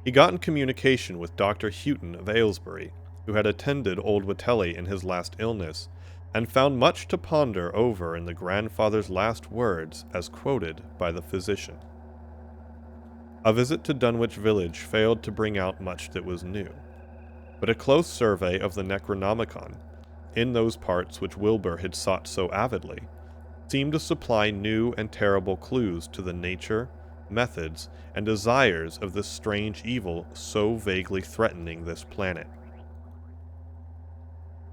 He got in communication with Dr. Houghton of Aylesbury, who had attended old Watelli in his last illness, and found much to ponder over in the grandfather's last words as quoted by the physician. A visit to Dunwich village failed to bring out much that was new, but a close survey of the Necronomicon, in those parts which Wilbur had sought so avidly, seemed to supply new and terrible clues to the nature, methods, and desires of this strange evil so vaguely threatening this planet.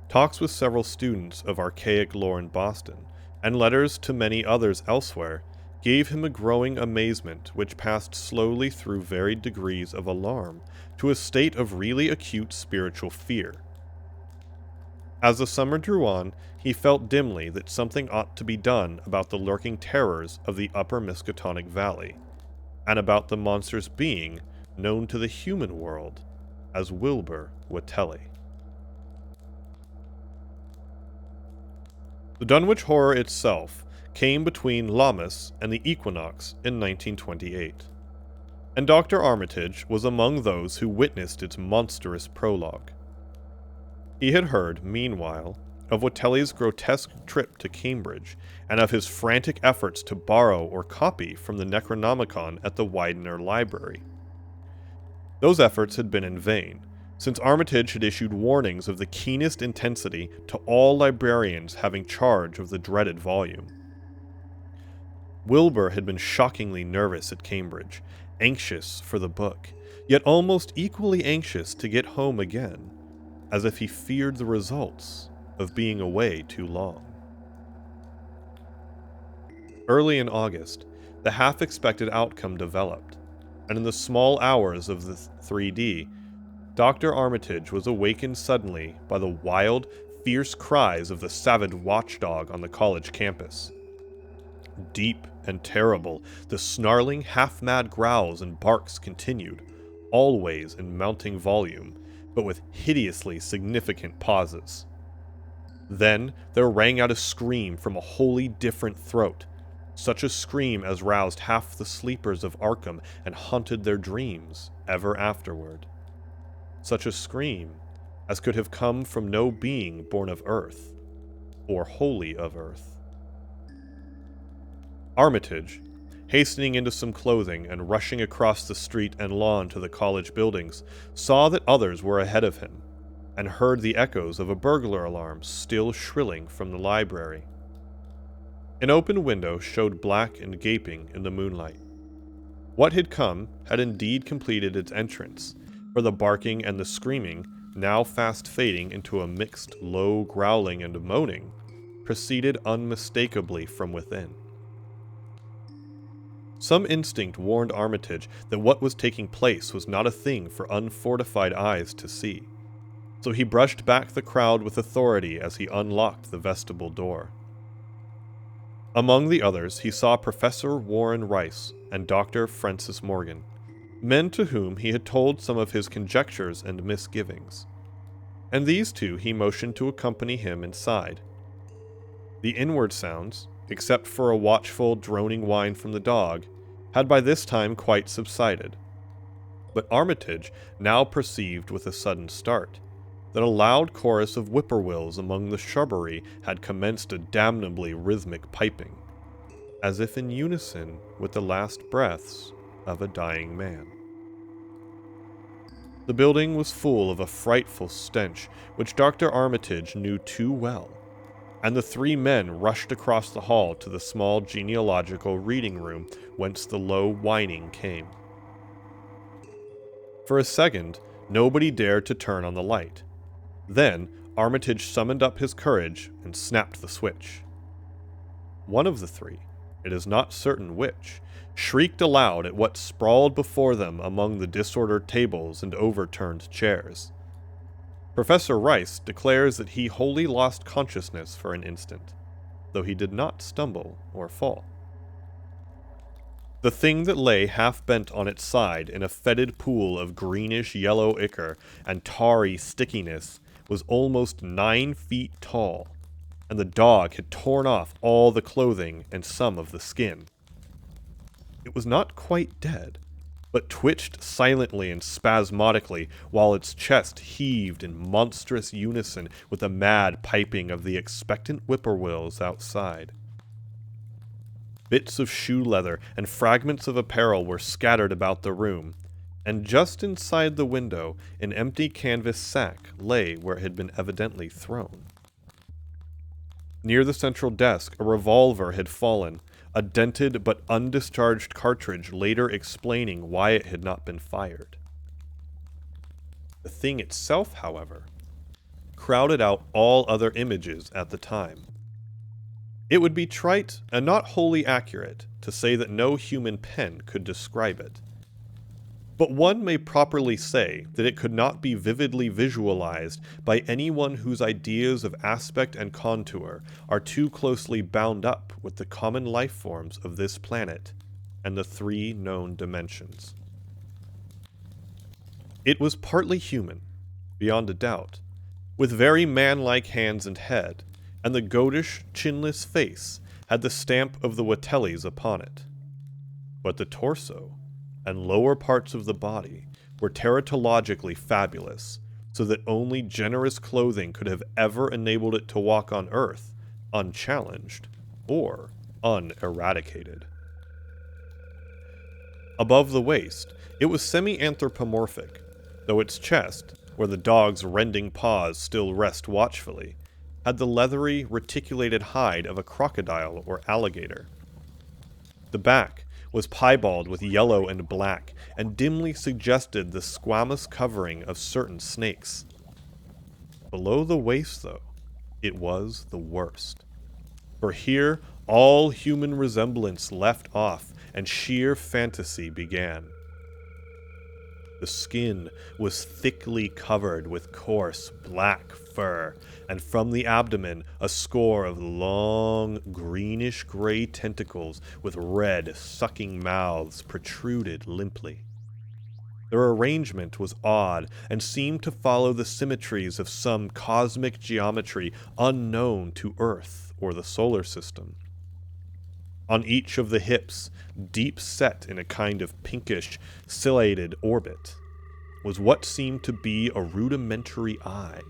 Talks with several students of archaic lore in Boston, and letters to many others elsewhere, gave him a growing amazement which passed slowly through varied degrees of alarm to a state of really acute spiritual fear. As the summer drew on, he felt dimly that something ought to be done about the lurking terrors of the upper Miskatonic Valley, and about the monster's being known to the human world as Wilbur Watelli. The Dunwich horror itself came between Lammas and the equinox in 1928, and Dr. Armitage was among those who witnessed its monstrous prologue. He had heard, meanwhile, of Watelli's grotesque trip to Cambridge, and of his frantic efforts to borrow or copy from the Necronomicon at the Widener Library. Those efforts had been in vain, since Armitage had issued warnings of the keenest intensity to all librarians having charge of the dreaded volume. Wilbur had been shockingly nervous at Cambridge, anxious for the book, yet almost equally anxious to get home again, as if he feared the results of being away too long. Early in August, the half-expected outcome developed, and in the small hours of the 3D, Dr. Armitage was awakened suddenly by the wild, fierce cries of the savage watchdog on the college campus. Deep and terrible, the snarling, half-mad growls and barks continued, always in mounting volume, but with hideously significant pauses. Then there rang out a scream from a wholly different throat, such a scream as roused half the sleepers of Arkham and haunted their dreams ever afterward. Such a scream as could have come from no being born of earth, or wholly of earth. Armitage, hastening into some clothing and rushing across the street and lawn to the college buildings, saw that others were ahead of him, and heard the echoes of a burglar alarm still shrilling from the library. An open window showed black and gaping in the moonlight. What had come had indeed completed its entrance, for the barking and the screaming, now fast fading into a mixed low growling and moaning, proceeded unmistakably from within. Some instinct warned Armitage that what was taking place was not a thing for unfortified eyes to see, so he brushed back the crowd with authority as he unlocked the vestibule door. Among the others, he saw Professor Warren Rice and Dr. Francis Morgan, men to whom he had told some of his conjectures and misgivings, and these two he motioned to accompany him inside. The inward sounds, except for a watchful, droning whine from the dog, had by this time quite subsided, but Armitage now perceived with a sudden start that a loud chorus of whippoorwills among the shrubbery had commenced a damnably rhythmic piping, as if in unison with the last breaths of a dying man. The building was full of a frightful stench which Dr. Armitage knew too well, and the three men rushed across the hall to the small genealogical reading room whence the low whining came. For a second, nobody dared to turn on the light. Then, Armitage summoned up his courage and snapped the switch. One of the three, it is not certain which, shrieked aloud at what sprawled before them among the disordered tables and overturned chairs. Professor Rice declares that he wholly lost consciousness for an instant, though he did not stumble or fall. The thing that lay half-bent on its side in a fetid pool of greenish-yellow ichor and tarry stickiness was almost 9 feet tall, and the dog had torn off all the clothing and some of the skin. It was not quite dead, but twitched silently and spasmodically while its chest heaved in monstrous unison with the mad piping of the expectant whippoorwills outside. Bits of shoe leather and fragments of apparel were scattered about the room, and just inside the window an empty canvas sack lay where it had been evidently thrown. Near the central desk a revolver had fallen, a dented but undischarged cartridge later explaining why it had not been fired. The thing itself, however, crowded out all other images at the time. It would be trite and not wholly accurate to say that no human pen could describe it. But one may properly say that it could not be vividly visualized by anyone whose ideas of aspect and contour are too closely bound up with the common life forms of this planet and the three known dimensions. It was partly human, beyond a doubt, with very man-like hands and head, and the goatish, chinless face had the stamp of the Watellis upon it. But the torso and lower parts of the body were teratologically fabulous, so that only generous clothing could have ever enabled it to walk on Earth unchallenged or uneradicated. Above the waist, it was semi-anthropomorphic, though its chest, where the dog's rending paws still rest watchfully, had the leathery, reticulated hide of a crocodile or alligator. The back was piebald with yellow and black, and dimly suggested the squamous covering of certain snakes. Below the waist, though, it was the worst. For here all human resemblance left off, and sheer fantasy began. The skin was thickly covered with coarse, black fur, and from the abdomen a score of long, greenish-gray tentacles with red, sucking mouths protruded limply. Their arrangement was odd and seemed to follow the symmetries of some cosmic geometry unknown to Earth or the solar system. On each of the hips, deep set in a kind of pinkish, ciliated orbit, was what seemed to be a rudimentary eye,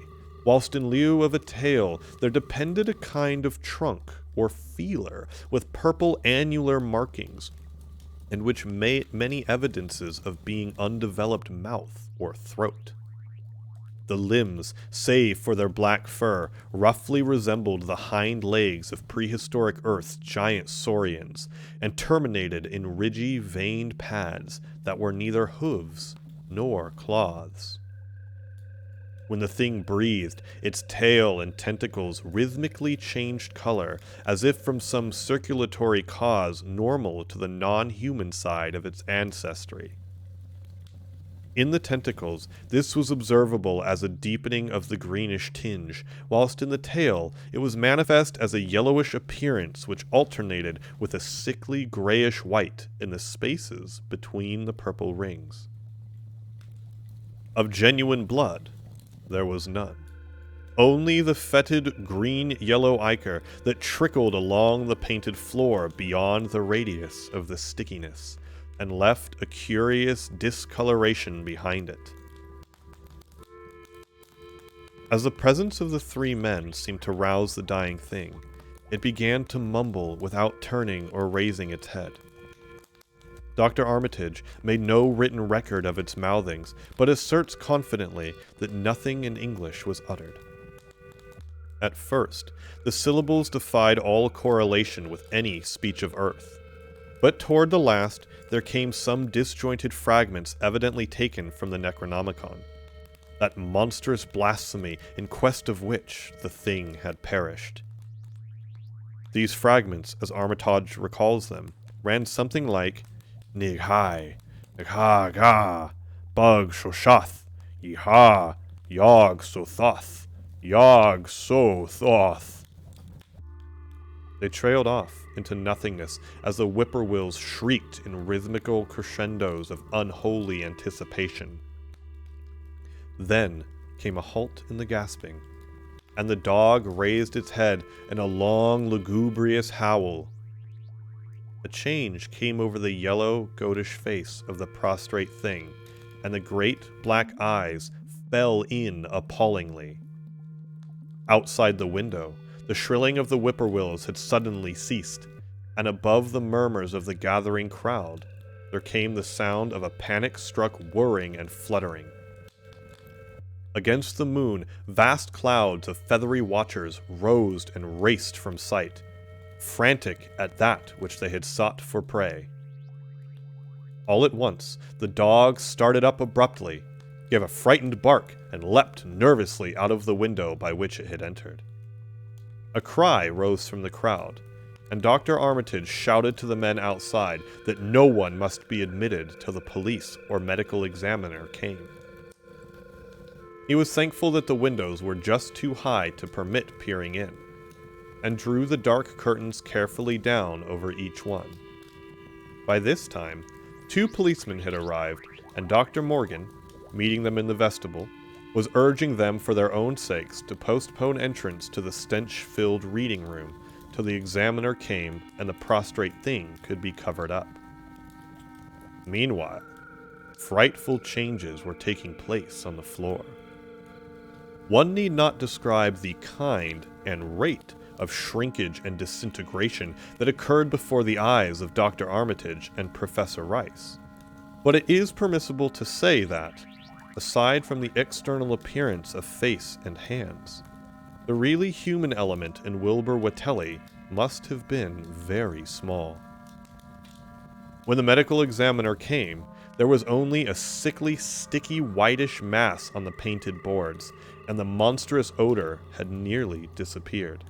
whilst in lieu of a tail there depended a kind of trunk or feeler with purple annular markings, and which made many evidences of being undeveloped mouth or throat. The limbs, save for their black fur, roughly resembled the hind legs of prehistoric Earth's giant saurians, and terminated in ridgy, veined pads that were neither hooves nor claws. When the thing breathed, its tail and tentacles rhythmically changed color, as if from some circulatory cause normal to the non-human side of its ancestry. In the tentacles, this was observable as a deepening of the greenish tinge, whilst in the tail it was manifest as a yellowish appearance which alternated with a sickly grayish-white in the spaces between the purple rings. Of genuine blood, there was none. Only the fetid green-yellow ichor that trickled along the painted floor beyond the radius of the stickiness, and left a curious discoloration behind it. As the presence of the three men seemed to rouse the dying thing, it began to mumble without turning or raising its head. Dr. Armitage made no written record of its mouthings, but asserts confidently that nothing in English was uttered. At first, the syllables defied all correlation with any speech of Earth, but toward the last there came some disjointed fragments evidently taken from the Necronomicon, that monstrous blasphemy in quest of which the thing had perished. These fragments, as Armitage recalls them, ran something like Nig hai, nig ha ga, bug shoshath, ye ha, yog so thoth, yog so thoth. They trailed off into nothingness as the whippoorwills shrieked in rhythmical crescendos of unholy anticipation. Then came a halt in the gasping, and the dog raised its head in a long, lugubrious howl. A change came over the yellow, goatish face of the prostrate thing, and the great black eyes fell in appallingly. Outside the window, the shrilling of the whippoorwills had suddenly ceased, and above the murmurs of the gathering crowd, there came the sound of a panic-struck whirring and fluttering. Against the moon, vast clouds of feathery watchers rose and raced from sight, frantic at that which they had sought for prey. All at once, the dog started up abruptly, gave a frightened bark, and leapt nervously out of the window by which it had entered. A cry rose from the crowd, and Dr. Armitage shouted to the men outside that no one must be admitted till the police or medical examiner came. He was thankful that the windows were just too high to permit peering in, and drew the dark curtains carefully down over each one. By this time, 2 policemen had arrived, and Dr. Morgan, meeting them in the vestibule, was urging them for their own sakes to postpone entrance to the stench-filled reading room till the examiner came and the prostrate thing could be covered up. Meanwhile, frightful changes were taking place on the floor. One need not describe the kind and rate of shrinkage and disintegration that occurred before the eyes of Dr. Armitage and Professor Rice, but it is permissible to say that, aside from the external appearance of face and hands, the really human element in Wilbur Watelli must have been very small. When the medical examiner came, there was only a sickly, sticky, whitish mass on the painted boards, and the monstrous odor had nearly disappeared.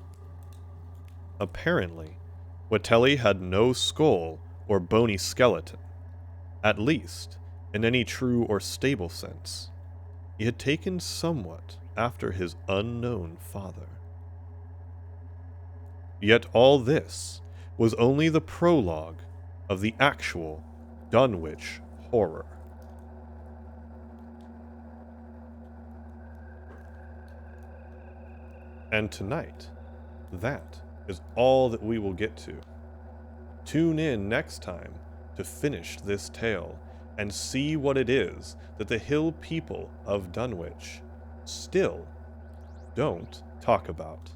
Apparently, Watelli had no skull or bony skeleton, at least, in any true or stable sense. He had taken somewhat after his unknown father. Yet all this was only the prologue of the actual Dunwich horror. And tonight, that is all that we will get to. Tune in next time to finish this tale and see what it is that the hill people of Dunwich still don't talk about.